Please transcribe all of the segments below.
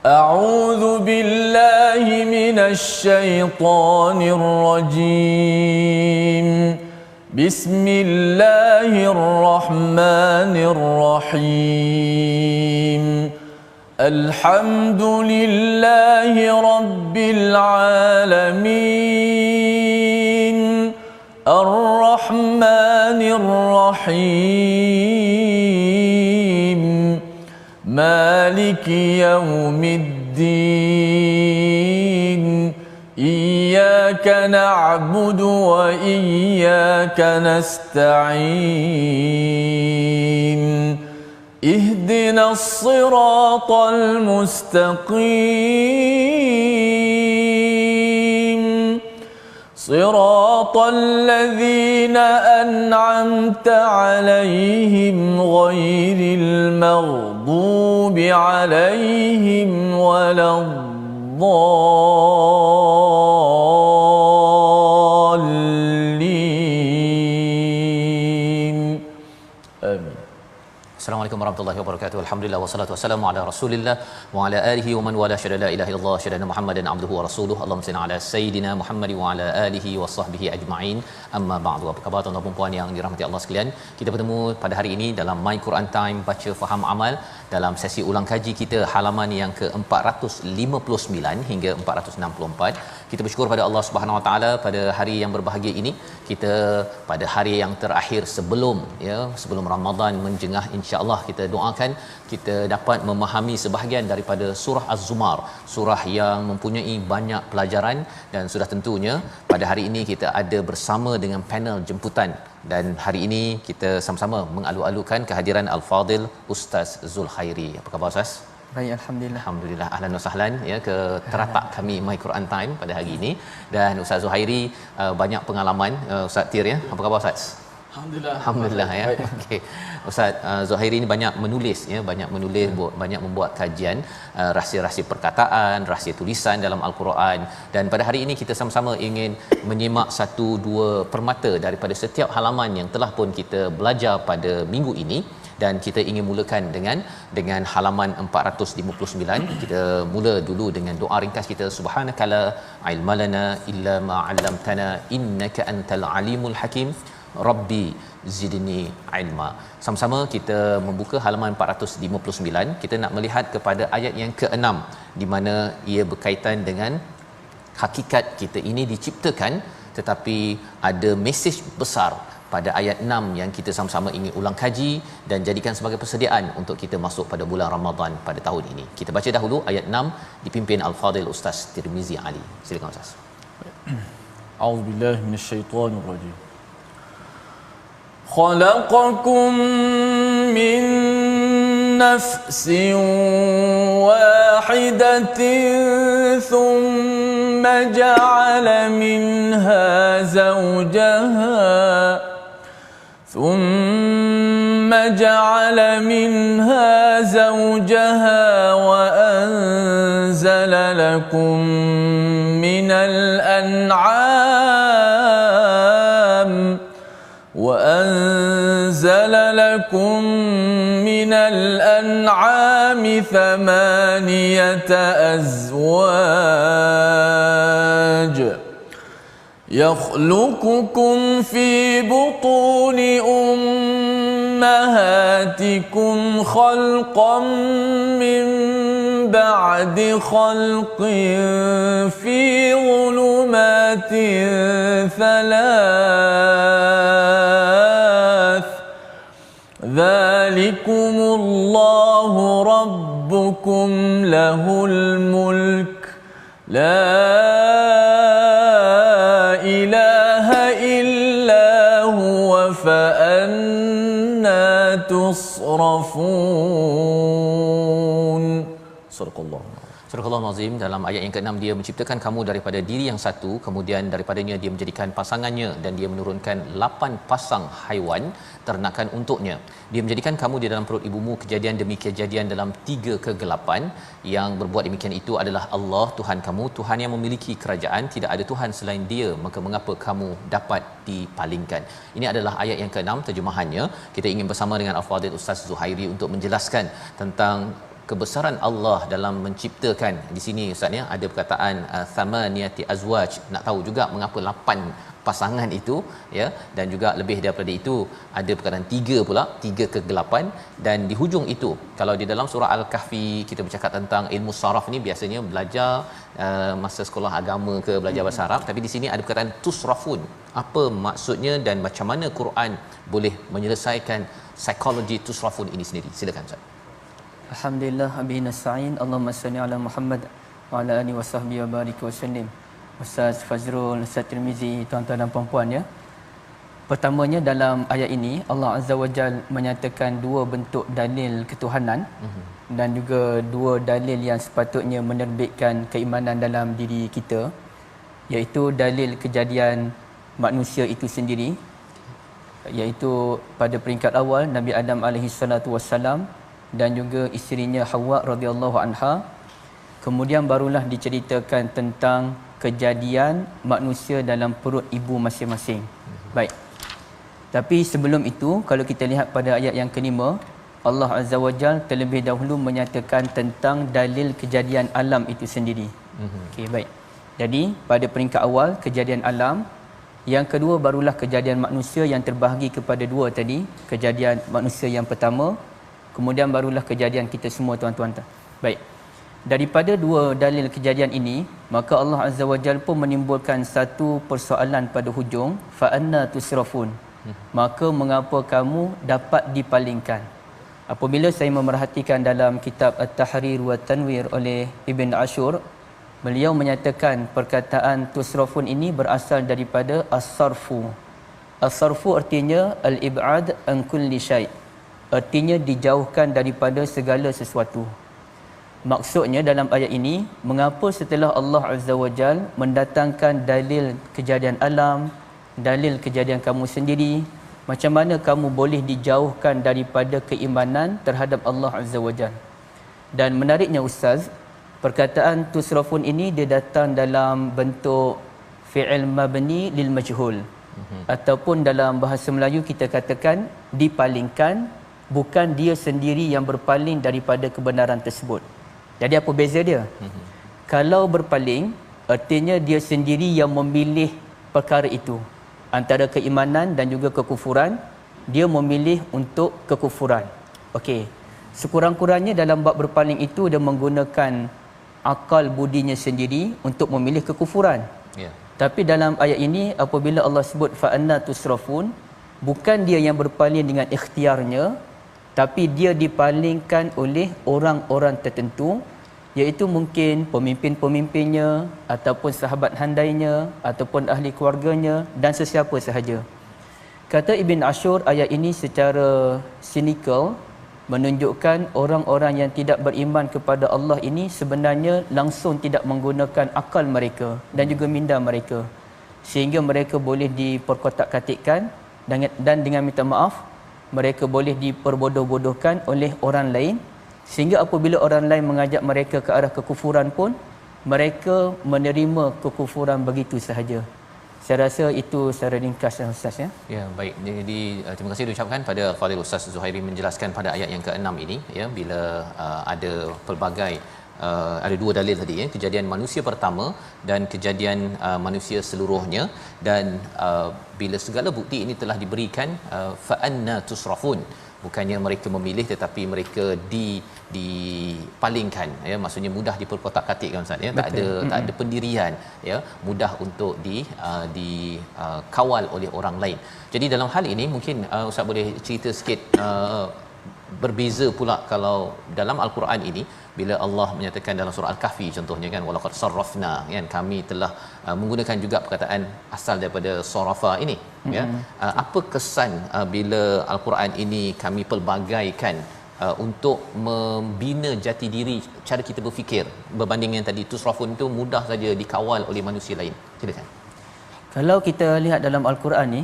أعوذ بالله من الشيطان الرجيم. بسم الله الرحمن الرحيم. الحمد لله رب العالمين الرحمن الرحيم مالك يوم الدين إياك نعبد وإياك نستعين اهدنا الصراط المستقيم صراط الذين أنعمت عليهم غير المغضوب عليهم ولا الضالين آمين. Assalamualaikum warahmatullahi wabarakatuh. Alhamdulillah wassalatu wassalamu ala Rasulillah wa ala alihi wa man wala syada la ilaha illallah syada Muhammadan abduhu wa rasuluhu. Allahumma salli ala sayidina Muhammad wa ala alihi wa sahbihi ajma'in. Amma ba'du. Apa khabar tuan-tuan dan puan yang dirahmati Allah sekalian? Kita bertemu pada hari ini dalam My Quran Time baca faham amal dalam sesi ulang kaji kita halaman yang ke-459 hingga 464. Kita bersyukur pada Allah Subhanahu Wa Taala pada hari yang berbahagia ini. Kita pada hari yang terakhir sebelum Ramadan menjengah, insya-Allah kita doakan kita dapat memahami sebahagian daripada surah Az-Zumar, surah yang mempunyai banyak pelajaran, dan sudah tentunya pada hari ini kita ada bersama dengan panel jemputan, dan hari ini kita sama-sama mengalu-alukan kehadiran Al-Fadil Ustaz Zulkhairi. Apa khabar Ustaz? Baik, alhamdulillah. Alhamdulillah, ahlan wa sahlan ya ke teratak kami My Quran Time pada hari ini. Dan Ustaz Zuhairi banyak pengalaman. Ustaz Tir ya. Apa khabar Ustaz? Alhamdulillah ya. Okey. Ustaz Zuhairi ini banyak menulis ya, banyak membuat kajian rahsia-rahsia perkataan, rahsia tulisan dalam Al-Quran, dan pada hari ini kita sama-sama ingin menyimak satu dua permata daripada setiap halaman yang telah pun kita belajar pada minggu ini. Dan kita ingin mulakan dengan halaman 459. Kita mula dulu dengan doa ringkas kita. Subhanakala ilmalana illa ma 'allamtana innaka antal alimul hakim. Rabbi zidni ilma. Sama-sama kita membuka halaman 459. Kita nak melihat kepada ayat yang ke-6 di mana ia berkaitan dengan hakikat kita ini diciptakan, tetapi ada mesej besar pada ayat 6 yang kita sama-sama ingin ulang kaji dan jadikan sebagai persediaan untuk kita masuk pada bulan Ramadan pada tahun ini. Kita baca dahulu ayat 6 dipimpin Al-Fadil Ustaz Tirmizi Ali. Silakan Ustaz. A'udzubillahi minasyaitonir rajim. خلقكم من نفس واحدة ثم جعل منها زوجها وأنزل لكم من الأنعام ثمانية أزواج يخلقكم في بطون أمهاتكم خلقا من بعد خلق في ظلمات ثلاث ذلكم الله ربكم له الملك لا إله إلا هو فأنى تصرفون. صدق الله. Surah Al-Azim, dalam ayat yang ke-6 dia menciptakan kamu daripada diri yang satu, kemudian daripadanya dia menjadikan pasangannya, dan dia menurunkan 8 pasang haiwan ternakan untuknya. Dia menjadikan kamu di dalam perut ibumu kejadian demi kejadian dalam 3 kegelapan. Yang berbuat demikian itu adalah Allah Tuhan kamu, Tuhan yang memiliki kerajaan, tidak ada Tuhan selain dia, maka mengapa kamu dapat dipalingkan. Ini adalah ayat yang ke-6 terjemahannya. Kita ingin bersama dengan Al-Fadhil Ustaz Zuhairi untuk menjelaskan tentang kebesaran Allah dalam menciptakan. Di sini ustaz ya ada perkataan thamaniyati azwaj, nak tahu juga mengapa 8 pasangan itu ya, dan juga lebih daripada itu ada perkataan 3 pula, 3 ke 8. Dan di hujung itu, kalau di dalam surah Al-Kahfi kita bercakap tentang ilmu saraf ni biasanya belajar masa sekolah agama ke belajar bahasa Arab, tapi di sini ada perkataan tusrafun. Apa maksudnya dan macam mana Quran boleh menyelesaikan psikologi tusrafun ini sendiri? Silakan ustaz. Alhamdulillah, bihi nasta'in. Allahumma salli ala Muhammad wa ala alihi wasahbihi wa barik wa sallim. Ustaz Fazrul, Ustaz Tirmizi, tuan-tuan dan puan-puan ya. Pertamanya dalam ayat ini Allah Azza wa Jal menyatakan 2 bentuk dalil ketuhanan dan juga 2 dalil yang sepatutnya menerbitkan keimanan dalam diri kita, iaitu dalil kejadian manusia itu sendiri, iaitu pada peringkat awal Nabi Adam alaihi salatu wassalam dan juga isterinya Hawa radhiyallahu anha. Kemudian barulah diceritakan tentang kejadian manusia dalam perut ibu masing-masing. Baik. Tapi sebelum itu, kalau kita lihat pada ayat yang kelima, Allah Azza wa Jal terlebih dahulu menyatakan tentang dalil kejadian alam itu sendiri. Okey, baik. Jadi pada peringkat awal kejadian alam, yang kedua barulah kejadian manusia yang terbahagi kepada 2 tadi, kejadian manusia yang pertama, kemudian barulah kejadian kita semua tuan-tuan. Baik. Daripada 2 dalil kejadian ini, maka Allah Azza wa Jalla pun menimbulkan satu persoalan pada hujung, fa anna tusrafun. Maka mengapa kamu dapat dipalingkan? Apabila saya memerhatikan dalam kitab At-Tahrir wa Tanwir oleh Ibn Ashur, beliau menyatakan perkataan tusrafun ini berasal daripada as-sarfu. As-sarfu artinya al-ib'ad an kulli syai'. Artinya dijauhkan daripada segala sesuatu. Maksudnya dalam ayat ini, mengapa setelah Allah Azza wa Jal mendatangkan dalil kejadian alam, dalil kejadian kamu sendiri, macam mana kamu boleh dijauhkan daripada keimanan terhadap Allah Azza wa Jal? Dan menariknya ustaz, perkataan tusrafun ini dia datang dalam bentuk fi'il mabni lil majhul, ataupun dalam bahasa Melayu kita katakan dipalingkan, bukan dia sendiri yang berpaling daripada kebenaran tersebut. Jadi apa beza dia? Kalau berpaling, artinya dia sendiri yang memilih perkara itu. Antara keimanan dan juga kekufuran, dia memilih untuk kekufuran. Okey. Sekurang-kurangnya dalam bab berpaling itu dia menggunakan akal budinya sendiri untuk memilih kekufuran. Yeah. Tapi dalam ayat ini apabila Allah sebut fa anna tusrafun, bukan dia yang berpaling dengan ikhtiarnya, tapi dia dipalingkan oleh orang-orang tertentu, iaitu mungkin pemimpin-pemimpinnya ataupun sahabat handainya ataupun ahli keluarganya dan sesiapa sahaja. Kata Ibn Ashur, ayat ini secara cynical menunjukkan orang-orang yang tidak beriman kepada Allah ini sebenarnya langsung tidak menggunakan akal mereka dan juga minda mereka, sehingga mereka boleh diperkotak-katikkan dan dengan minta maaf mereka boleh diperbodoh-bodohkan oleh orang lain, sehingga apabila orang lain mengajak mereka ke arah kekufuran pun mereka menerima kekufuran begitu sahaja. Saya rasa itu secara ringkas Ustaz ya. Ya, baik. Jadi terima kasih diucapkan pada Fadil Ustaz Zuhairi menjelaskan pada ayat yang ke-6 ini ya, bila ada pelbagai ada 2 dalil tadi ya, kejadian manusia pertama dan kejadian manusia seluruhnya, dan bila segala bukti ini telah diberikan, fa anna tusrafun, bukannya mereka memilih tetapi mereka dipalingkan ya, maksudnya mudah diperkotak-katikkan Ustaz ya. Tak ada pendirian ya, mudah untuk dikawal oleh orang lain. Jadi dalam hal ini mungkin Ustaz boleh cerita sikit berbeza pula kalau dalam al-Quran ini bila Allah menyatakan dalam surah Al-Kahfi contohnya kan, walaqad sarrafna kan, kami telah menggunakan juga perkataan asal daripada sarafa ini ya. Apa kesan bila al-Quran ini kami pelbagaikan untuk membina jati diri cara kita berfikir, berbanding yang tadi tusrafun itu mudah saja dikawal oleh manusia lain? Silakan. Kalau kita lihat dalam al-Quran ni,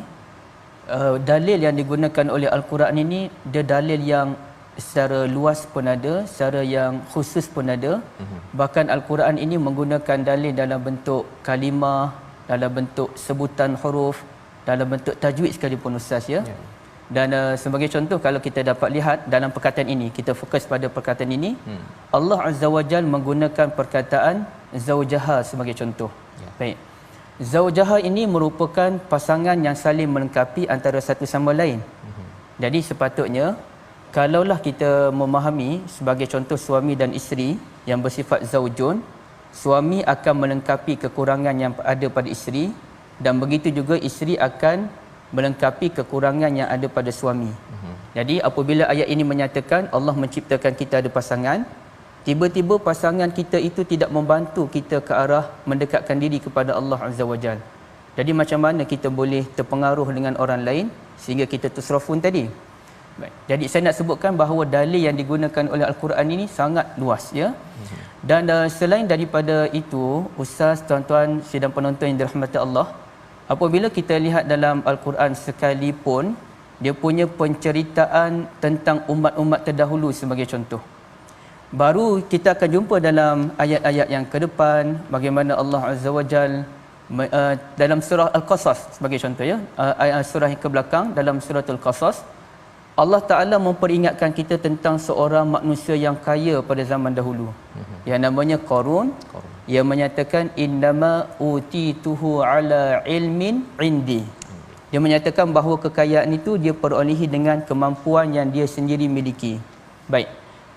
dalil yang digunakan oleh al-Quran ini dia dalil yang secara luas pun ada, secara yang khusus pun ada. Bahkan al-Quran ini menggunakan dalil dalam bentuk kalimah, dalam bentuk sebutan huruf, dalam bentuk tajwid sekalipun Ustaz ya. Dan sebagai contoh kalau kita dapat lihat dalam perkataan ini, kita fokus pada perkataan ini, Allah Azza wa Jalla menggunakan perkataan zaujaha sebagai contoh. Baik. Zaujaha ini merupakan pasangan yang saling melengkapi antara satu sama lain. Jadi sepatutnya kalaulah kita memahami sebagai contoh suami dan isteri yang bersifat zaujun, suami akan melengkapi kekurangan yang ada pada isteri dan begitu juga isteri akan melengkapi kekurangan yang ada pada suami. Jadi apabila ayat ini menyatakan Allah menciptakan kita ada pasangan, tiba-tiba pasangan kita itu tidak membantu kita ke arah mendekatkan diri kepada Allah Azza wa Jalla. Jadi macam mana kita boleh terpengaruh dengan orang lain sehingga kita tusrafun tadi? Baik. Jadi saya nak sebutkan bahawa dalil yang digunakan oleh Al-Quran ini sangat luas ya. Dan selain daripada itu, ustaz, tuan-tuan sidang penonton yang dirahmati Allah, apabila kita lihat dalam Al-Quran sekalipun dia punya penceritaan tentang umat-umat terdahulu sebagai contoh, baru kita akan jumpa dalam ayat-ayat yang ke depan bagaimana Allah Azza wa Jalla dalam surah Al-Qasas sebagai contoh ya, surah yang ke belakang dalam surah Al-Qasas, Allah Ta'ala memperingatkan kita tentang seorang manusia yang kaya pada zaman dahulu yang namanya Qarun. Yang menyatakan innama utituhu ala ilmin indi. Dia menyatakan bahawa kekayaan itu dia perolehi dengan kemampuan yang dia sendiri miliki. Baik.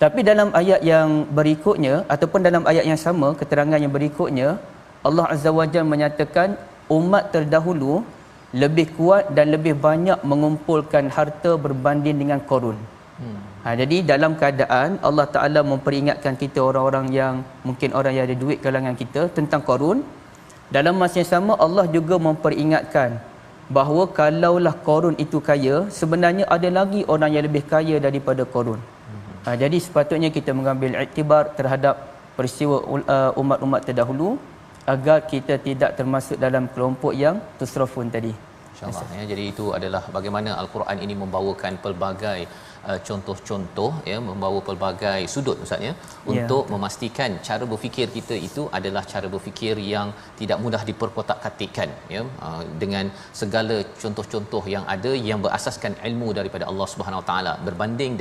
Tapi dalam ayat yang berikutnya ataupun dalam ayat yang sama, keterangan yang berikutnya, Allah Azza wa Jalla menyatakan umat terdahulu lebih kuat dan lebih banyak mengumpulkan harta berbanding dengan Qarun. Jadi dalam keadaan Allah Ta'ala memperingatkan kita orang-orang yang mungkin orang yang ada duit kalangan kita tentang Qarun, dalam masa yang sama Allah juga memperingatkan bahawa kalaulah Qarun itu kaya, sebenarnya ada lagi orang yang lebih kaya daripada Qarun. Jadi sepatutnya kita mengambil iktibar terhadap peristiwa umat-umat terdahulu agar kita tidak termasuk dalam kelompok yang tusrafun tadi. InsyaAllah ya. Jadi itu adalah bagaimana Al-Quran ini membawakan pelbagai contoh-contoh ya, membawa pelbagai sudut Ustaz ya, untuk memastikan cara berfikir kita itu adalah cara berfikir yang tidak mudah diperkotak-katikkan ya, dengan segala contoh-contoh yang ada yang berasaskan ilmu daripada Allah Subhanahu Wa Taala berbanding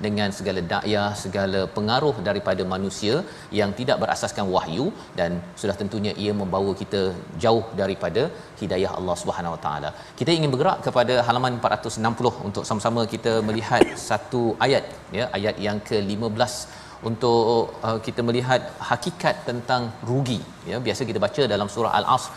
dengan segala dakyah, segala pengaruh daripada manusia yang tidak berasaskan wahyu, dan sudah tentunya ia membawa kita jauh daripada hidayah Allah Subhanahu Wa Taala. Kita ingin bergerak kepada halaman 460 untuk sama-sama kita melihat satu ayat ya, ayat yang ke-15 untuk kita melihat hakikat tentang rugi ya. Biasa kita baca dalam surah Al-Asr,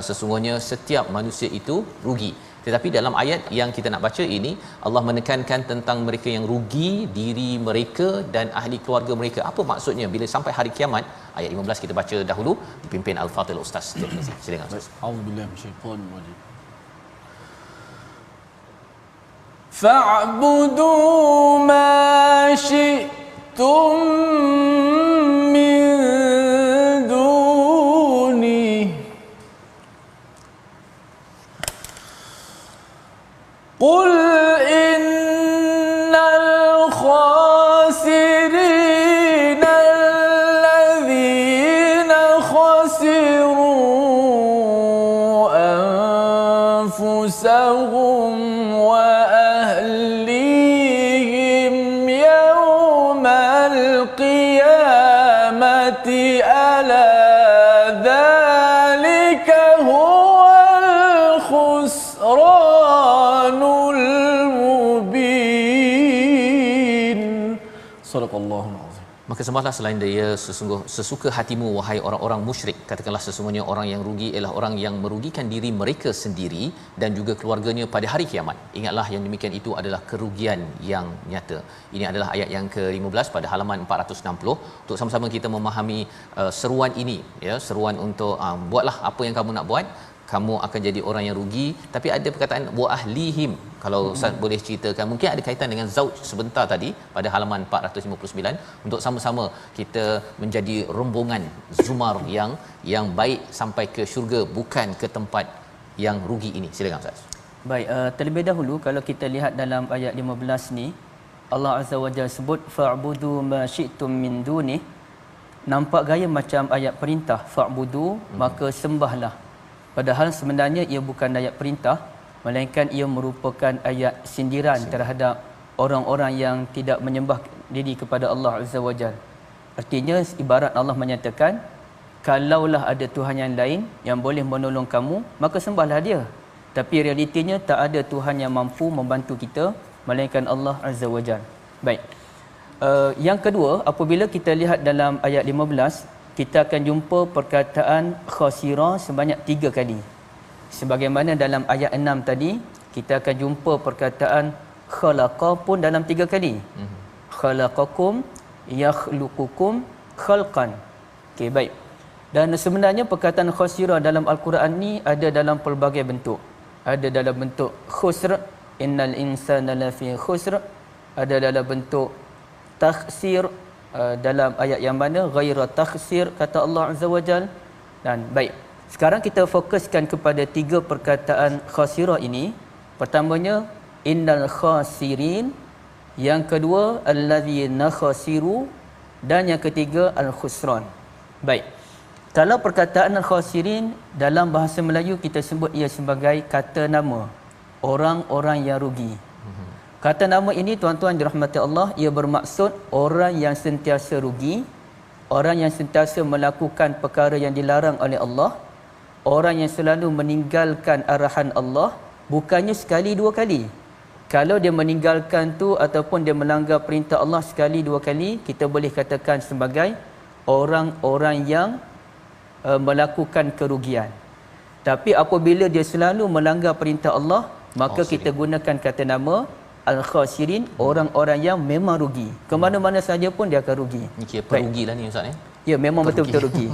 sesungguhnya setiap manusia itu rugi. Tetapi dalam ayat yang kita nak baca ini, Allah menekankan tentang mereka yang rugi, diri mereka dan ahli keluarga mereka. Apa maksudnya bila sampai hari kiamat? Ayat 15 kita baca dahulu, dipimpin Al-Fadhil Ustaz Tirmizi. Silakan Ustaz. A'udzubillahi minasyaitonir rajim. فاعبدوا ما شئتم من دونه قل إن الخاسرين الذين خسروا أنفسهم وأهليهم يوم القيامة ألا ذلك هو الخسران المبين. صدق الله العظيم. Maka sembahlah selain dia sesuka hatimu wahai orang-orang musyrik. Katakanlah sesungguhnya orang yang rugi ialah orang yang merugikan diri mereka sendiri dan juga keluarganya pada hari kiamat. Ingatlah yang demikian itu adalah kerugian yang nyata. Ini adalah ayat yang ke-15 pada halaman 460 untuk sama-sama kita memahami seruan ini ya, seruan untuk buatlah apa yang kamu nak buat, kamu akan jadi orang yang rugi. Tapi ada perkataan wa ahlihim. Kalau Ustaz boleh ceritakan, mungkin ada kaitan dengan zauj sebentar tadi pada halaman 459, untuk sama-sama kita menjadi rombongan zumar yang baik sampai ke syurga, bukan ke tempat yang rugi ini. Silakan Ustaz. Baik, terlebih dahulu kalau kita lihat dalam ayat 15 ni, Allah Azza wa Jalla sebut fa'budu ma syi'tum min dunih. Nampak gaya macam ayat perintah, fa'budu, maka sembahlah. Padahal sebenarnya ia bukan ayat perintah, melainkan ia merupakan ayat sindiran terhadap orang-orang yang tidak menyembah diri kepada Allah Azza wa Jalla. Artinya ibarat Allah menyatakan, kalaulah ada Tuhan yang lain yang boleh menolong kamu, maka sembahlah dia. Tapi realitinya tak ada Tuhan yang mampu membantu kita melainkan Allah Azza wa Jalla. Baik. Yang kedua, apabila kita lihat dalam ayat 15, kita akan jumpa perkataan khasira sebanyak 3 kali. Sebagaimana dalam ayat 6 tadi, kita akan jumpa perkataan khalaqa pun dalam 3 kali. Khalaqakum yakhluqukum khalqan. Okey, baik. Dan sebenarnya perkataan khasira dalam Al-Quran ni ada dalam pelbagai bentuk. Ada dalam bentuk khusr, innal insana lafi khusr. Ada dalam bentuk takhsir, dalam ayat yang mana ghaira takhsir kata Allah Azza wa Jal. Dan baik, sekarang kita fokuskan kepada 3 perkataan khasira ini. Pertamanya innal khasirin, yang kedua allazina khasiru, dan yang ketiga al-khusran. Baik. Kalau perkataan al-khasirin dalam bahasa Melayu kita sebut ia sebagai kata nama orang-orang yang rugi. Kata nama ini tuan-tuan dirahmati Allah, ia bermaksud orang yang sentiasa rugi, orang yang sentiasa melakukan perkara yang dilarang oleh Allah, orang yang selalu meninggalkan arahan Allah, bukannya sekali 2 kali. Kalau dia meninggalkan tu ataupun dia melanggar perintah Allah sekali 2 kali, kita boleh katakan sebagai orang-orang yang melakukan kerugian. Tapi apabila dia selalu melanggar perintah Allah, maka kita gunakan kata nama al-khasirin, orang-orang yang memang rugi. Ke mana-mana saja pun dia akan rugi. Ini kira perugilah ni Ustaz ya. Ya, memang betul-betul rugi.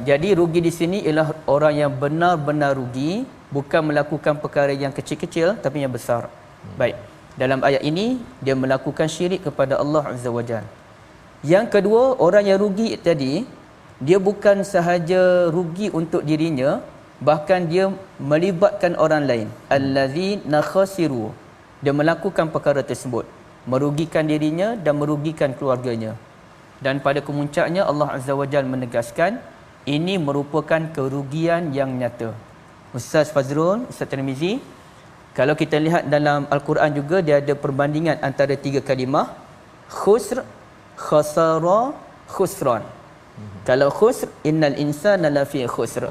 Jadi rugi di sini ialah orang yang benar-benar rugi, bukan melakukan perkara yang kecil-kecil tapi yang besar. Baik. Dalam ayat ini dia melakukan syirik kepada Allah Azza wa Jalla. Yang kedua, orang yang rugi tadi, dia bukan sahaja rugi untuk dirinya, bahkan dia melibatkan orang lain. Allazina khasiru, dia melakukan perkara tersebut, merugikan dirinya dan merugikan keluarganya. Dan pada kemuncaknya Allah Azza wa Jalla menegaskan ini merupakan kerugian yang nyata. Ustaz Fazrul, Ustaz Tirmizi, kalau kita lihat dalam Al-Quran juga dia ada perbandingan antara 3 kalimah, khusr, khasara, khusran. Kalau khusr, innal insana lafi khusr.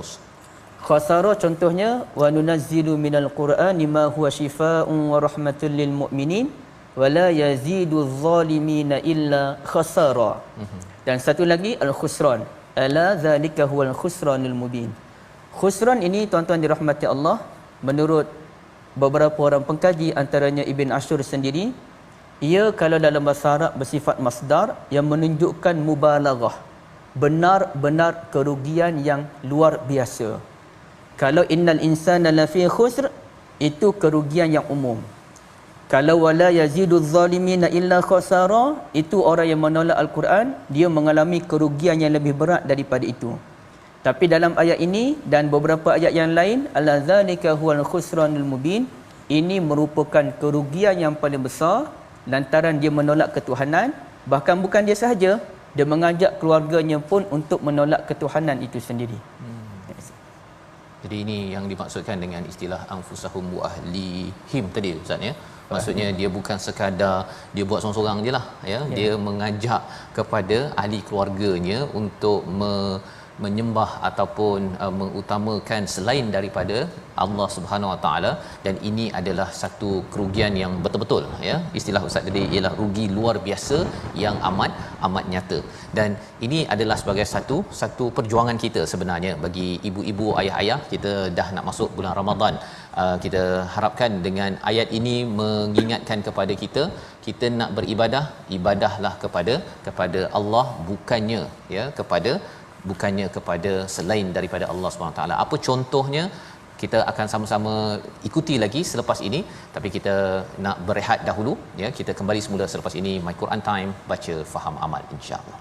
Khasara contohnya, wa nunazzilu minal qur'ani ma huwa shifaa'un wa rahmatul lil mu'minin wa la yazidu adh-dhalimina illa khasara. Dan satu lagi al-khusran, ala zalika huwal khusranul mubin. Khusran ini tuan-tuan dirahmati Allah, menurut beberapa orang pengkaji antaranya Ibn Ashur sendiri, ia kalau dalam bahasa Arab bersifat masdar yang menunjukkan mubalaghah, benar-benar kerugian yang luar biasa. Kalau innal insana lafi khusr, itu kerugian yang umum. Kalau wala yazidu adh-dhalimina illa khasara, itu orang yang menolak Al-Quran, dia mengalami kerugian yang lebih berat daripada itu. Tapi dalam ayat ini dan beberapa ayat yang lain, alla zalika huwal khusranul mubin, ini merupakan kerugian yang paling besar lantaran dia menolak ketuhanan. Bahkan bukan dia sahaja, dia mengajak keluarganya pun untuk menolak ketuhanan itu sendiri. Jadi ini yang dimaksudkan dengan istilah anfusahum wa ahlihim tadi Ustaz ya. Maksudnya dia bukan sekadar dia buat seorang-seorang je lah ya. Dia mengajak kepada ahli keluarganya untuk menyembah ataupun mengutamakan selain daripada Allah Subhanahu Wa Taala, dan ini adalah satu kerugian yang betul-betul ya. Istilah Ustaz tadi ialah rugi luar biasa yang amat nyata. Dan ini adalah sebagai satu perjuangan kita sebenarnya bagi ibu-ibu, ayah-ayah. Kita dah nak masuk bulan Ramadan. Kita harapkan dengan ayat ini mengingatkan kepada kita nak beribadah, ibadahlah kepada Allah, bukannya kepada selain daripada Allah Subhanahu taala. Apa contohnya kita akan sama-sama ikuti lagi selepas ini, tapi kita nak berehat dahulu ya. Kita kembali semula selepas ini My Quran Time, baca faham amal insya-Allah.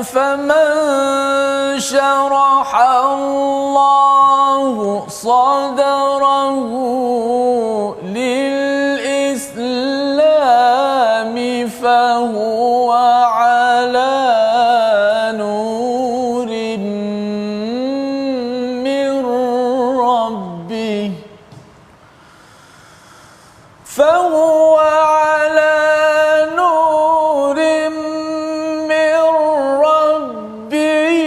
فمن شرح الله صدره للإسلام فهو على نور من ربه فهو على نور من ربه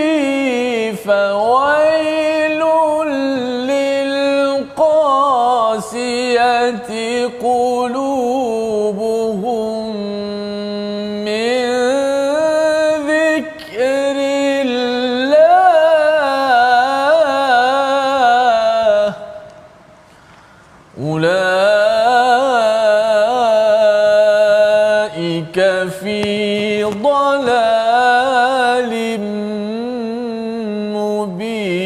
فويل للقاسية قلوبهم من ذكر الله أولئك في ضلال مبين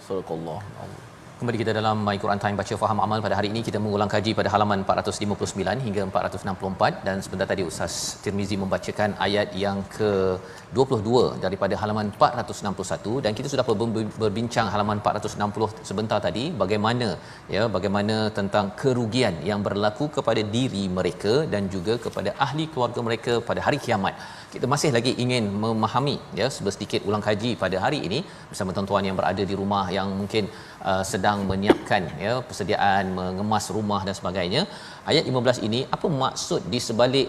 صدق الله العظيم. Kembali kita dalam My Quran Time baca faham amal. Pada hari ini kita mengulang kaji pada halaman 459 hingga 464 dan sebentar tadi Ustaz Tirmizi membacakan ayat yang ke-22 daripada halaman 461 dan kita sudah berbincang halaman 460 sebentar tadi bagaimana tentang kerugian yang berlaku kepada diri mereka dan juga kepada ahli keluarga mereka pada hari kiamat. Kita masih lagi ingin memahami sedikit ulang kaji pada hari ini bersama tuan-tuan yang berada di rumah yang mungkin sedang menyiapkan persediaan mengemas rumah dan sebagainya. Ayat 15 ini apa maksud di sebalik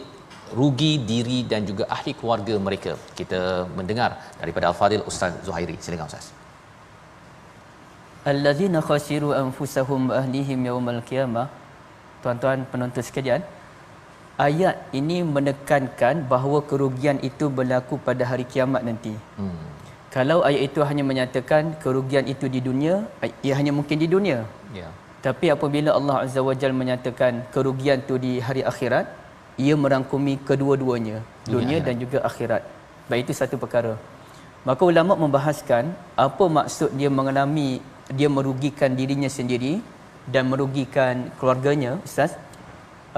rugi diri dan juga ahli keluarga mereka? Kita mendengar daripada Al-Fadhil Ustaz Zuhairi. Silakan Ustaz. Allazina khasiru anfusahum wa ahlihim yaumal qiyamah. Tuan-tuan penonton sekalian, ayat ini menekankan bahawa kerugian itu berlaku pada hari kiamat nanti. Kalau ayat itu hanya menyatakan kerugian itu di dunia, ia hanya mungkin di dunia. Ya. Tapi apabila Allah Azza wa Jalla menyatakan kerugian itu di hari akhirat, ia merangkumi kedua-duanya, dunia dan juga akhirat. Baik, itu satu perkara. Maka ulama membahaskan apa maksud dia merugikan dirinya sendiri dan merugikan keluarganya, Ustaz.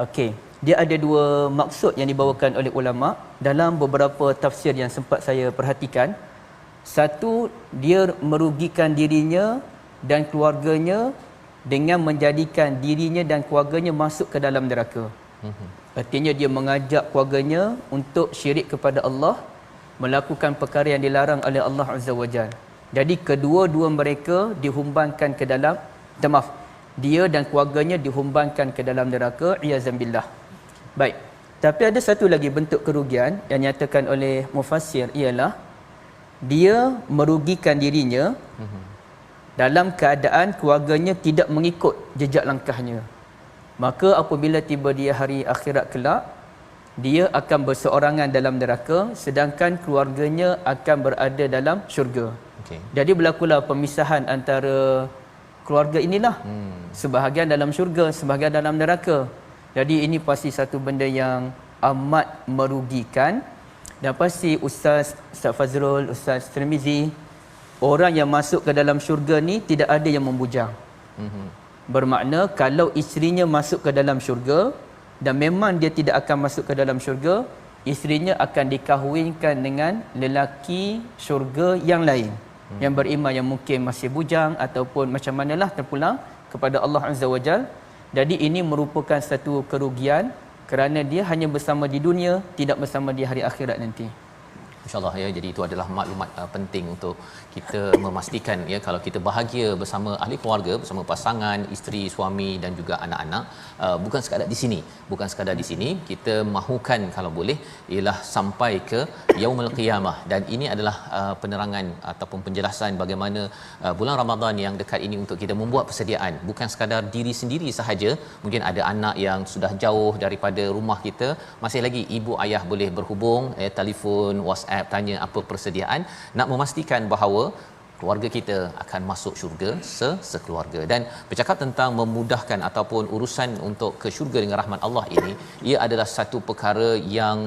Okey, dia ada dua maksud yang dibawakan oleh ulama dalam beberapa tafsir yang sempat saya perhatikan. Satu, dia merugikan dirinya dan keluarganya dengan menjadikan dirinya dan keluarganya masuk ke dalam neraka. Artinya dia mengajak keluarganya untuk syirik kepada Allah, melakukan perkara yang dilarang oleh Allah Azza wa Jalla. Jadi kedua-dua mereka dihumbankan ke dalam, dia dan keluarganya dihumbankan ke dalam neraka, iyazambillah. Baik. Tapi ada satu lagi bentuk kerugian yang nyatakan oleh mufassir ialah dia merugikan dirinya dalam keadaan keluarganya tidak mengikut jejak langkahnya. Maka apabila tiba dia hari akhirat kelak, dia akan berseorangan dalam neraka sedangkan keluarganya akan berada dalam syurga. Jadi berlakulah pemisahan antara keluarga inilah. Sebahagian dalam syurga, sebahagian dalam neraka. Jadi ini pasti satu benda yang amat merugikan. Dan pasti Ustaz Fazrul, Ustaz Tirmizi, orang yang masuk ke dalam syurga ni tidak ada yang membujang. Bermakna kalau isterinya masuk ke dalam syurga dan memang dia tidak akan masuk ke dalam syurga, isterinya akan dikahwinkan dengan lelaki syurga yang lain, yang beriman, yang mungkin masih bujang ataupun macam manalah terpulang kepada Allah Azza wa Jal. Jadi ini merupakan satu kerugian kerana dia hanya bersama di dunia, tidak bersama di hari akhirat nanti. InsyaAllah ya. Jadi itu adalah maklumat penting untuk kita memastikan ya, kalau kita bahagia bersama ahli keluarga, bersama pasangan, isteri, suami dan juga anak-anak, bukan sekadar di sini, kita mahukan kalau boleh ialah sampai ke yaumul qiyamah. Dan ini adalah penerangan ataupun penjelasan bagaimana bulan Ramadan yang dekat ini untuk kita membuat persediaan, bukan sekadar diri sendiri sahaja. Mungkin ada anak yang sudah jauh daripada rumah kita, masih lagi ibu ayah boleh berhubung, telefon, WhatsApp, tanya apa persediaan, nak memastikan bahawa keluarga kita akan masuk syurga sekeluarga. Dan bercakap tentang memudahkan ataupun urusan untuk ke syurga dengan rahmat Allah ini, ia adalah satu perkara yang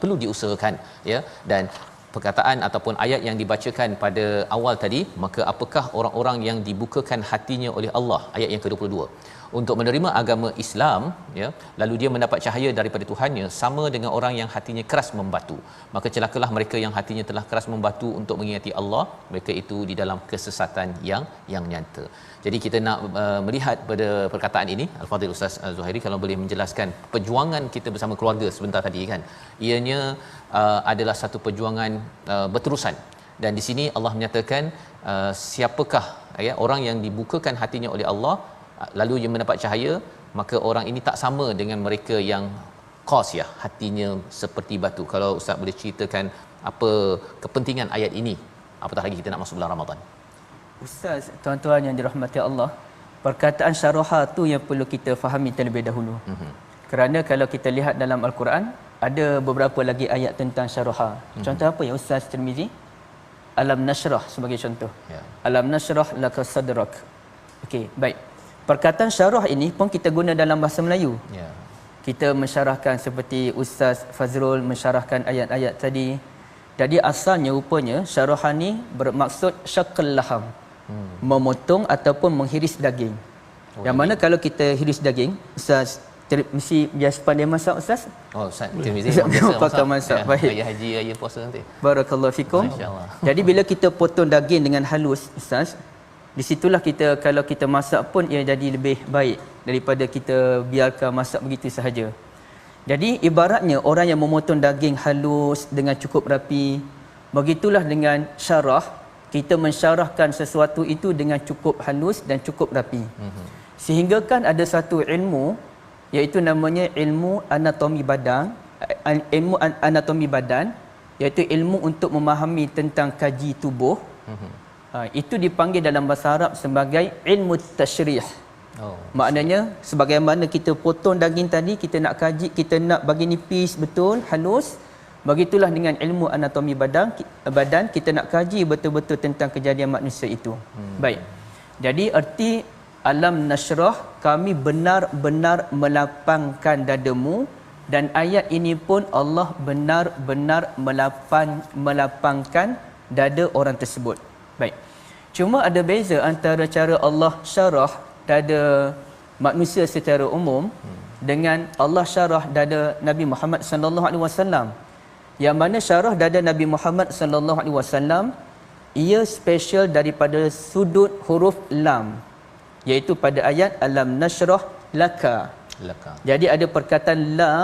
perlu diusahakan ya. Dan perkataan ataupun ayat yang dibacakan pada awal tadi, maka apakah orang-orang yang dibukakan hatinya oleh Allah, ayat yang ke-22, untuk menerima agama Islam, ya, lalu dia mendapat cahaya daripada Tuhannya, sama dengan orang yang hatinya keras membatu. Maka celakalah mereka yang hatinya telah keras membatu untuk mengingati Allah, mereka itu di dalam kesesatan yang nyata. Jadi kita nak melihat pada perkataan ini, Al-Fadhil Ustaz Zuhairi kalau boleh menjelaskan perjuangan kita bersama keluarga sebentar tadi kan. Ianya adalah satu perjuangan berterusan. Dan di sini Allah menyatakan siapakah ya orang yang dibukakan hatinya oleh Allah lalu dia mendapat cahaya, maka orang ini tak sama dengan mereka yang qasiyah, hatinya seperti batu. Kalau Ustaz boleh ceritakan apa kepentingan ayat ini, apatah lagi kita nak masuk bulan Ramadan. Ustaz, tuan-tuan yang dirahmati Allah, perkataan syaraha tu yang perlu kita fahami terlebih dahulu. Kerana kalau kita lihat dalam Al-Quran, ada beberapa lagi ayat tentang syaraha. Contoh apa ya Ustaz Tirmizi? Alam nashrah sebagai contoh. Ya. Alam nashrah laka sadrak. Okey, baik. Perkataan syarah ini pun kita guna dalam bahasa Melayu. Ya. Kita mensyarahkan seperti Ustaz Fazrul mensyarahkan ayat-ayat tadi. Jadi asalnya rupanya syarahan ni bermaksud syaqqal laham. Memotong ataupun menghiris daging. Yang mana kalau kita hiris daging, Ustaz mesti biasa pandai masak Ustaz? Oh, Ustaz Tirmizi biasa masak. Ya, baik. Raya haji, raya puasa nanti. Barakallahu fikum. Jadi bila kita potong daging dengan halus Ustaz, di situlah kita kalau kita masak pun ia jadi lebih baik daripada kita biarkan masak begitu sahaja. Jadi ibaratnya orang yang memotong daging halus dengan cukup rapi, begitulah dengan syarah, kita mensyarahkan sesuatu itu dengan cukup halus dan cukup rapi. Sehingga kan ada satu ilmu iaitu namanya ilmu anatomi badan, ilmu anatomi badan, iaitu ilmu untuk memahami tentang kaji tubuh. Itu dipanggil dalam bahasa Arab sebagai ilmu tasyrih. Maknanya sebagaimana kita potong daging tadi, kita nak kaji, kita nak bagi nipis betul, halus, begitulah dengan ilmu anatomi badan kita nak kaji betul-betul tentang kejadian manusia itu. Baik. Jadi erti alam nashrah, kami benar-benar melapangkan dadamu, dan ayat ini pun Allah benar-benar melapangkan dada orang tersebut. Baik. Cuma ada beza antara cara Allah syarah dada manusia secara umum dengan Allah syarah dada Nabi Muhammad sallallahu alaihi wasallam. Yang mana syarah dada Nabi Muhammad sallallahu alaihi wasallam ia special daripada sudut huruf lam, iaitu pada ayat alam nashrah laka. Jadi ada perkataan la,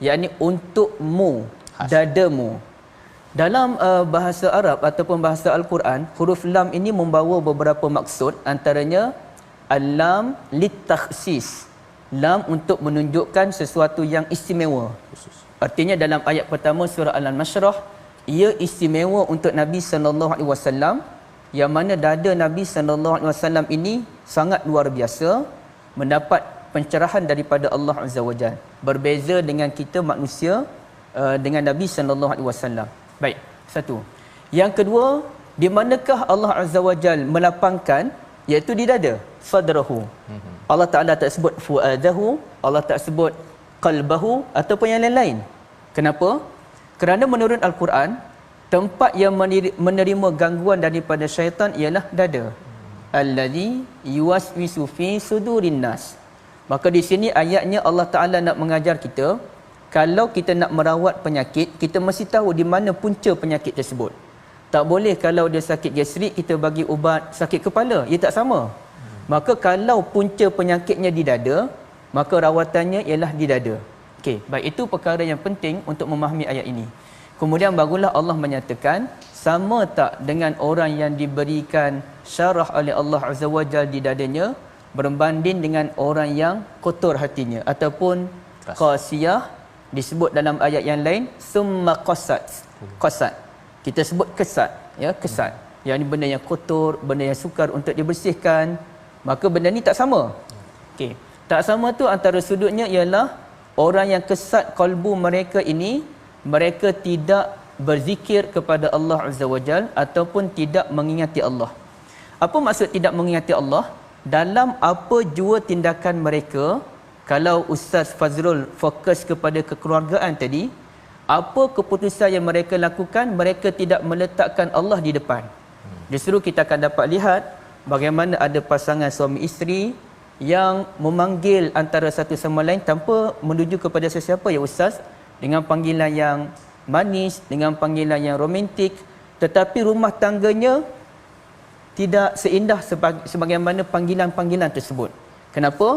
yakni untukmu, dadamu. Dalam bahasa Arab ataupun bahasa Al-Quran, huruf lam ini membawa beberapa maksud, antaranya al-lam litakhsis, lam untuk menunjukkan sesuatu yang istimewa. Artinya dalam ayat pertama surah Al-Nashrah, ia istimewa untuk Nabi sallallahu alaihi wasallam, yang mana dada Nabi sallallahu alaihi wasallam ini sangat luar biasa, mendapat pencerahan daripada Allah Azza wa Jalla. Berbeza dengan kita manusia dengan Nabi sallallahu alaihi wasallam. Baik, satu. Yang kedua, di manakah Allah Azza wa Jalla melapangkan, iaitu di dada, sadrahu. Allah Taala tak sebut fuadahu, Allah tak sebut qalbahu ataupun yang lain-lain. Kenapa? Kerana menurut Al-Quran, tempat yang menerima gangguan daripada syaitan ialah dada. Allazi yuwaswisu fi sudurin nas. Maka di sini ayatnya Allah Taala nak mengajar kita, kalau kita nak merawat penyakit, kita mesti tahu di mana punca penyakit tersebut. Tak boleh kalau dia sakit gastrik kita bagi ubat sakit kepala, ia tak sama. Maka kalau punca penyakitnya di dada, maka rawatannya ialah di dada. Okey, baik, itu perkara yang penting untuk memahami ayat ini. Kemudian barulah Allah menyatakan, sama tak dengan orang yang diberikan syarah oleh Allah Azza wa Jalla di dadanya berbanding dengan orang yang kotor hatinya ataupun qasiyah, disebut dalam ayat yang lain summa qasat. Kita sebut kesat, ya, kesat. Yang ini benda yang kotor, benda yang sukar untuk dibersihkan. Maka benda ni tak sama. Okey, tak sama tu antara sudutnya ialah orang yang kesat kalbu mereka ini, mereka tidak berzikir kepada Allah Azza wa Jalla ataupun tidak mengingati Allah. Apa maksud tidak mengingati Allah? Dalam apa jua tindakan mereka, kalau Ustaz Fazrul fokus kepada kekeluargaan tadi, apa keputusan yang mereka lakukan, mereka tidak meletakkan Allah di depan. Justru kita akan dapat lihat bagaimana ada pasangan suami isteri yang memanggil antara satu sama lain tanpa menuju kepada sesiapa ya Ustaz, dengan panggilan yang manis, dengan panggilan yang romantik, tetapi rumah tangganya tidak seindah sebagaimana panggilan-panggilan tersebut. Kenapa?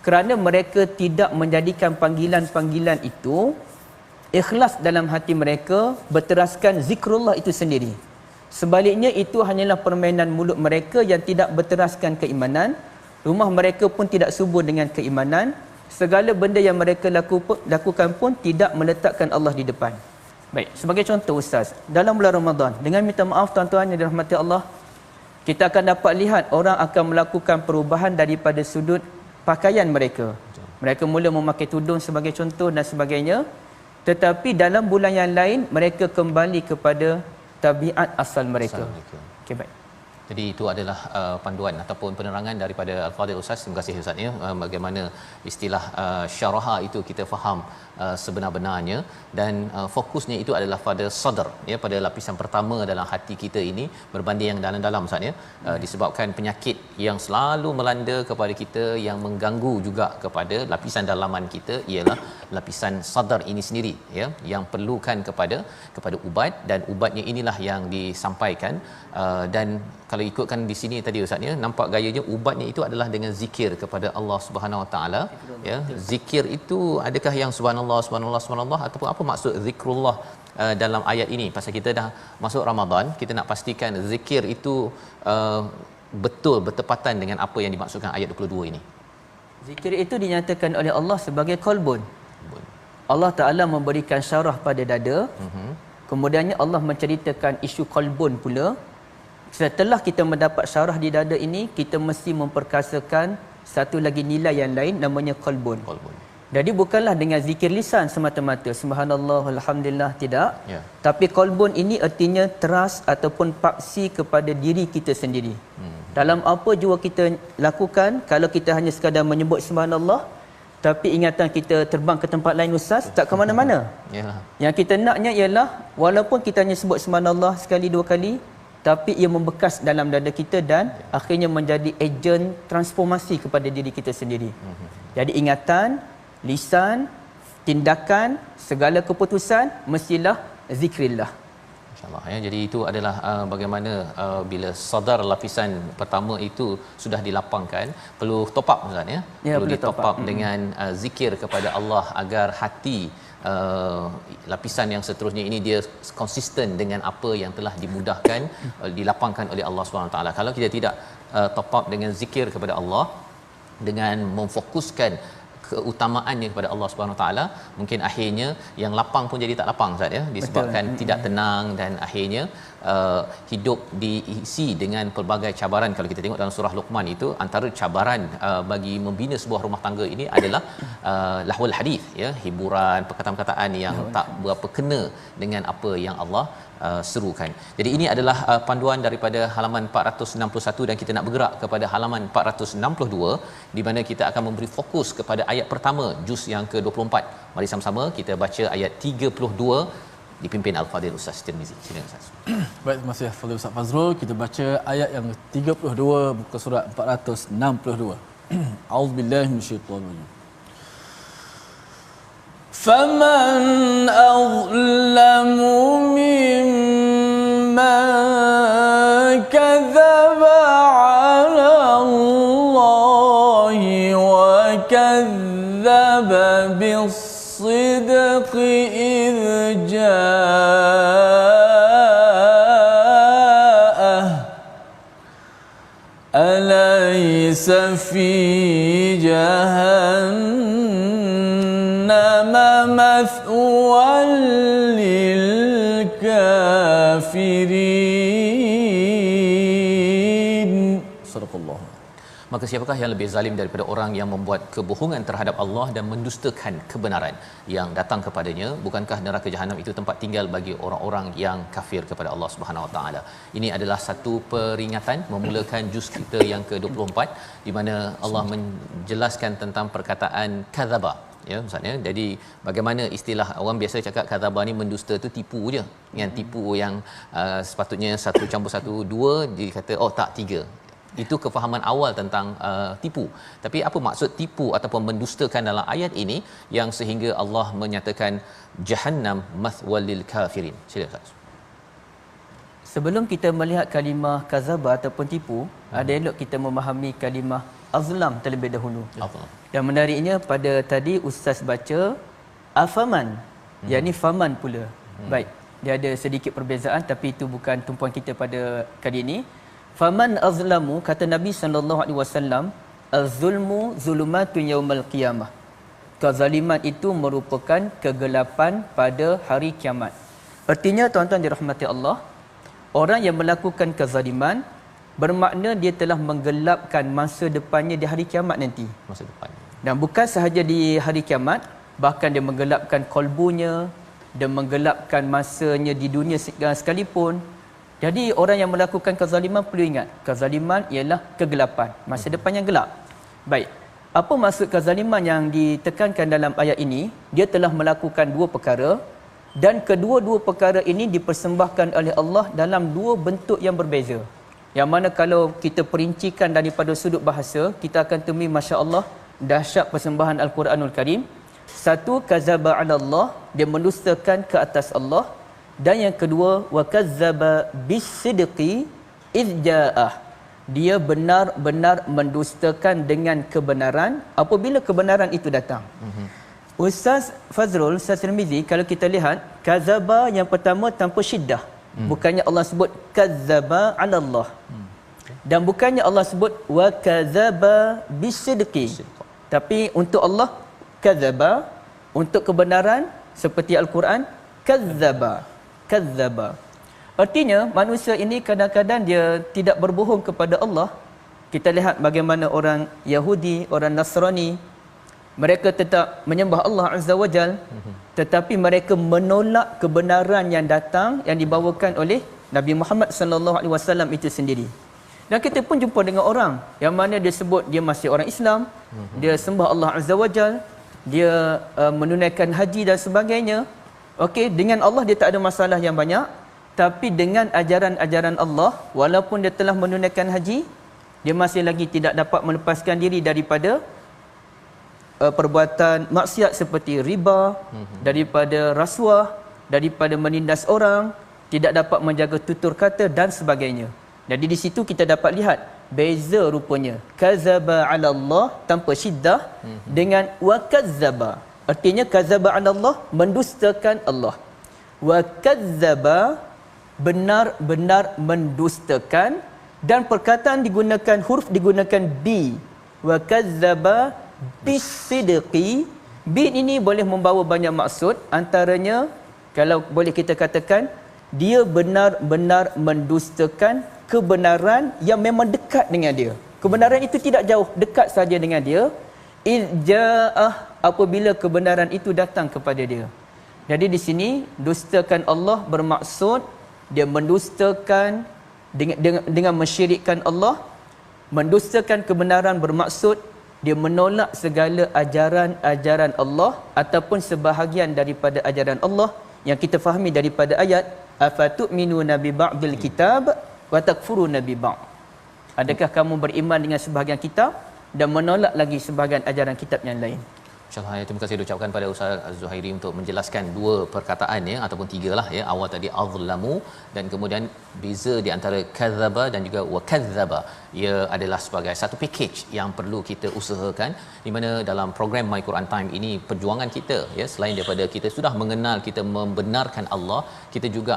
Kerana mereka tidak menjadikan panggilan-panggilan itu ikhlas dalam hati mereka, berteraskan zikrullah itu sendiri. Sebaliknya itu hanyalah permainan mulut mereka yang tidak berteraskan keimanan. Rumah mereka pun tidak subur dengan keimanan. Segala benda yang mereka lakukan pun tidak meletakkan Allah di depan. Baik, sebagai contoh Ustaz, dalam bulan Ramadan, dengan minta maaf tuan-tuan yang dirahmati Allah, kita akan dapat lihat orang akan melakukan perubahan daripada sudut pakaian mereka. Mereka mula memakai tudung sebagai contoh dan sebagainya. Tetapi dalam bulan yang lain, mereka kembali kepada tabiat asal mereka. Okey, baik. Jadi itu adalah panduan ataupun penerangan daripada Al-Fadhil Ustaz. Terima kasih Ustaz ya. Bagaimana istilah syaraha itu kita faham sebenar-benarnya, dan fokusnya itu adalah pada sadar ya, pada lapisan pertama dalam hati kita ini berbanding yang dalam-dalam Ustaz ya. Disebabkan penyakit yang selalu melanda kepada kita yang mengganggu juga kepada lapisan dalaman kita ialah lapisan sadar ini sendiri ya, yang perlukan kepada ubat, dan ubatnya inilah yang disampaikan. Dan kalau ikutkan di sini tadi Ustaz ya, nampak gayanya ubatnya itu adalah dengan zikir kepada Allah Subhanahu Wa Taala ya. Zikir itu adakah yang subhanallah subhanallah subhanallah ataupun apa maksud zikrullah dalam ayat ini? Pasal kita dah masuk Ramadan, kita nak pastikan zikir itu betul bertepatan dengan apa yang dimaksudkan ayat 22 ini. Zikir itu dinyatakan oleh Allah sebagai qalbun. Allah Taala memberikan syarah pada dada. Kemudiannya Allah menceritakan isu qalbun pula. Setelah kita mendapat syarah di dada ini, kita mesti memperkasakan satu lagi nilai yang lain, namanya qalbun. Jadi bukanlah dengan zikir lisan semata-mata, subhanallah, alhamdulillah, tidak. Tapi qalbun ini artinya trust ataupun paksi kepada diri kita sendiri. Dalam apa jua kita lakukan, kalau kita hanya sekadar menyebut subhanallah, tapi ingatan kita terbang ke tempat lain Ustaz, tak ke mana-mana. Yang kita naknya ialah walaupun kita hanya sebut subhanallah sekali dua kali, tapi ia membekas dalam dada kita dan akhirnya menjadi ejen transformasi kepada diri kita sendiri. Jadi ingatan, lisan, tindakan, segala keputusan mestilah zikrillah. InsyaAllah ya. Jadi itu adalah bagaimana bila sadar lapisan pertama itu sudah dilapangkan, perlu top up Ustaz ya. Perlu ditop up dengan zikir kepada Allah agar hati lapisan yang seterusnya ini dia konsisten dengan apa yang telah dimudahkan, dilapangkan oleh Allah SWT. Kalau kita tidak top up dengan zikir kepada Allah, dengan memfokuskan keutamaannya kepada Allah Subhanahu taala, mungkin akhirnya yang lapang pun jadi tak lapang Ustaz ya, disebabkan tidak tenang, dan akhirnya hidup diisi dengan pelbagai cabaran. Kalau kita tengok dalam surah Luqman itu, antara cabaran bagi membina sebuah rumah tangga ini adalah lahwul hadis ya, hiburan, perkataan-perkataan yang tak berapa kena dengan apa yang Allah serukan. Jadi ini adalah panduan daripada halaman 461, dan kita nak bergerak kepada halaman 462 di mana kita akan memberi fokus kepada ayat pertama juz yang ke-24. Mari sama-sama kita baca ayat 32 dipimpin Al-Fadhil Ustaz Tirmizi. Silakan Ustaz. Baik, terima kasih Fadhil Ustaz Fazrul. Kita baca ayat yang 32 muka surat 462. A'udzubillahi minasyaitonir rajim. فمن أظلم ممن كذب على الله وكذب بالصدق إذ جاءه أليس في جهنم مثوى للكافرين. صدق الله. Maka siapakah yang lebih zalim daripada orang yang membuat kebohongan terhadap Allah dan mendustakan kebenaran yang datang kepadanya? Bukankah neraka jahanam itu tempat tinggal bagi orang-orang yang kafir kepada Allah Subhanahu Wa Taala? Ini adalah satu peringatan memulakan juz kita yang ke-24 di mana Allah menjelaskan tentang perkataan kadzaba ya Ustaz ya. Jadi bagaimana istilah orang biasa cakap kadzaba ni mendusta tu tipu je kan, tipu yang sepatutnya 1 + 1 2 dia kata oh tak 3. Itu kefahaman awal tentang tipu. Tapi apa maksud tipu ataupun mendustakan dalam ayat ini yang sehingga Allah menyatakan jahannam mathwal lil kafirin? Sila Ustaz. Sebelum kita melihat kalimah kazaba ataupun tipu, ada elok kita memahami kalimah azlam terlebih dahulu. Dan menariknya pada tadi Ustaz baca afaman, yakni faman pula. Baik, dia ada sedikit perbezaan tapi itu bukan tumpuan kita pada kali ini. Faman azlamu, kata Nabi SAW, az-zulmu zulumatun yaumal qiyamah. Kezaliman itu merupakan kegelapan pada hari kiamat. Artinya tuan-tuan dirahmati Allah, orang yang melakukan kezaliman bermakna dia telah menggelapkan masa depannya di hari kiamat nanti. Masa depan. Dan bukan sahaja di hari kiamat, bahkan dia menggelapkan kolbunya, dia menggelapkan masanya di dunia sekalipun. Jadi orang yang melakukan kezaliman perlu ingat, kezaliman ialah kegelapan, masa depan yang gelap. Baik, apa maksud kezaliman yang ditekankan dalam ayat ini? Dia telah melakukan dua perkara dan kedua-dua perkara ini dipersembahkan oleh Allah dalam dua bentuk yang berbeza. Yang mana kalau kita perincikan daripada sudut bahasa, kita akan temui masya-Allah dahsyat persembahan Al-Quranul Karim. Satu, kazaba 'ala Allah, dia mendustakan ke atas Allah. Dan yang kedua, wa kazzaba bis-sidqi idh ja'ah, dia benar-benar mendustakan dengan kebenaran apabila kebenaran itu datang. Ustaz Fazrul, Ustaz Tirmizi, kalau kita lihat kazaba yang pertama tanpa syiddah. Bukannya Allah sebut kazzaba 'ala Allah. Dan bukannya Allah sebut wa kazaba bis-sidqi. Tapi untuk Allah kazaba, untuk kebenaran seperti Al-Quran kazzaba. Kazzaba. Artinya manusia ini kadang-kadang dia tidak berbohong kepada Allah. Kita lihat bagaimana orang Yahudi, orang Nasrani, mereka tetap menyembah Allah Azza wa Jal, tetapi mereka menolak kebenaran yang datang yang dibawakan oleh Nabi Muhammad sallallahu alaihi wasallam itu sendiri. Dan kita pun jumpa dengan orang yang mana dia sebut dia masih orang Islam, dia sembah Allah Azza wa Jal, dia menunaikan haji dan sebagainya. Okey, dengan Allah dia tak ada masalah yang banyak, tapi dengan ajaran-ajaran Allah, walaupun dia telah menunaikan haji, dia masih lagi tidak dapat melepaskan diri daripada perbuatan maksiat seperti riba, daripada rasuah, daripada menindas orang, tidak dapat menjaga tutur kata dan sebagainya. Jadi di situ kita dapat lihat beza rupanya kazaba 'ala Allah tanpa syiddah dengan wa kazzaba. Artinya kazaba 'ala Allah, mendustakan Allah. Wa kazzaba, benar-benar mendustakan, dan perkataan digunakan, huruf digunakan bi. Wa kazzaba bisidqi. Bin ini boleh membawa banyak maksud, antaranya kalau boleh kita katakan dia benar-benar mendustakan kebenaran yang memang dekat dengan dia. Kebenaran itu tidak jauh, dekat saja dengan dia. Ilja'ah, apabila kebenaran itu datang kepada dia. Jadi di sini dustakan Allah bermaksud dia mendustakan dengan mensyirikkan Allah. Mendustakan kebenaran bermaksud dia menolak segala ajaran-ajaran Allah ataupun sebahagian daripada ajaran Allah yang kita fahami daripada ayat afatu'minuna bi ba'dil kitab wa takfuruna bi ba'd. Adakah kamu beriman dengan sebahagian kitab dan menolak lagi sebahagian ajaran kitab yang lain? InsyaAllah, terima kasih diucapkan pada Ustaz Az-Zuhairi untuk menjelaskan dua perkataan ya, ataupun tiga lah ya. Awal tadi azlamu dan kemudian beza di antara kadzaba dan juga wa kadzaba. Ia adalah sebagai satu package yang perlu kita usahakan, di mana dalam program My Quran Time ini perjuangan kita ya, selain daripada kita sudah mengenal, kita membenarkan Allah, kita juga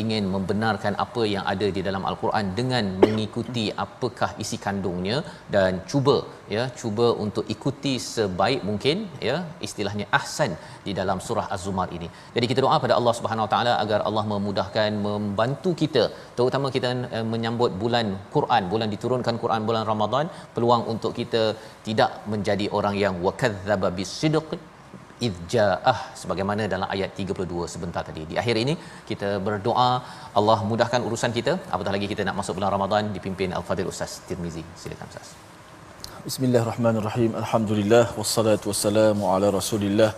ingin membenarkan apa yang ada di dalam Al-Quran dengan mengikuti apakah isi kandungnya dan cuba untuk ikuti sebaik mungkin ya, istilahnya ahsan di dalam surah Az-Zumar ini. Jadi kita doa pada Allah Subhanahu Wa Taala agar Allah memudahkan, membantu kita, terutama kita menyambut bulan Quran, bulan diturunkan Quran, bulan Ramadan, peluang untuk kita tidak menjadi orang yang wakadzaba bisidq idja'ah sebagaimana dalam ayat 32 sebentar tadi. Di akhir ini kita berdoa Allah mudahkan urusan kita, apatah lagi kita nak masuk bulan Ramadan dipimpin Al-Fadhil Ustaz Tirmizi. Silakan Ustaz. Bismillahirrahmanirrahim. Alhamdulillah wassalatu wassalamu ala Rasulillah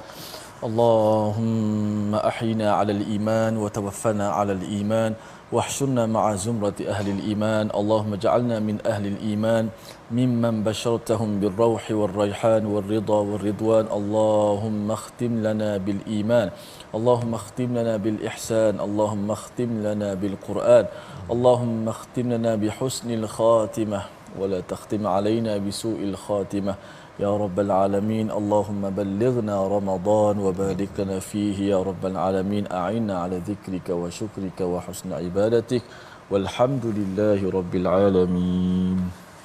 اللهم أحينا على الإيمان وتوفنا على الإيمان واحشرنا مع زمرة أهل الإيمان. اللهم اجعلنا من أهل الإيمان ممن بشرتهم بالروح والريحان والرضا والرضوان. اللهم اختم لنا بالإيمان، اللهم اختم لنا بالإحسان، اللهم اختم لنا بالقرآن، اللهم اختم لنا بحسن الخاتمة ولا تختم علينا بسوء الخاتمة يا رب العالمين. اللهم بلغنا رمضان وبارك لنا فيه يا رب العالمين. أعنا على ذكرك وشكرك وحسن عبادتك والحمد لله رب العالمين.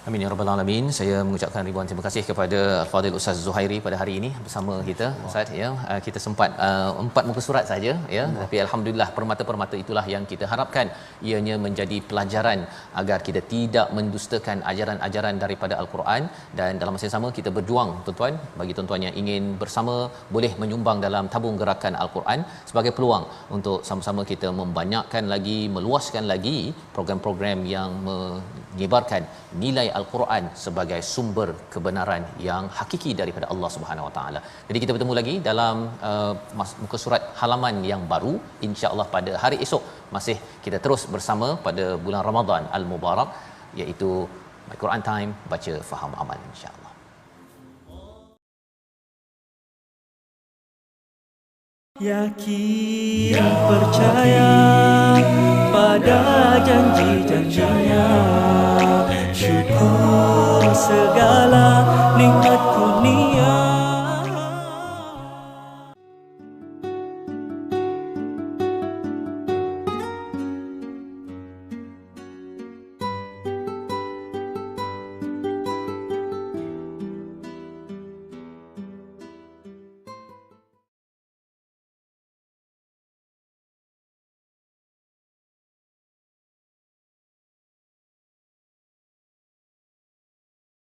Amin ya rabbal alamin. Saya mengucapkan ribuan terima kasih kepada Al-Fadhil Ustaz Zuhairi pada hari ini bersama kita Ustaz ya. Kita sempat 4 muka surat saja ya, tapi alhamdulillah permata-permata itulah yang kita harapkan ianya menjadi pelajaran agar kita tidak mendustakan ajaran-ajaran daripada Al-Quran. Dan dalam masa yang sama kita berjuang tuan-tuan, bagi tuan-tuan yang ingin bersama boleh menyumbang dalam tabung gerakan Al-Quran sebagai peluang untuk sama-sama kita membanyakkan lagi, meluaskan lagi program-program yang menyebarkan nilai Al-Quran sebagai sumber kebenaran yang hakiki daripada Allah Subhanahu Wa Taala. Jadi kita bertemu lagi dalam muka surat halaman yang baru insya-Allah pada hari esok. Masih kita terus bersama pada bulan Ramadan Al-Mubarak, iaitu My Quran Time, baca faham amal insya-Allah. Yakin percaya pada janji-janjinya, syukur segala nikmat kurnia.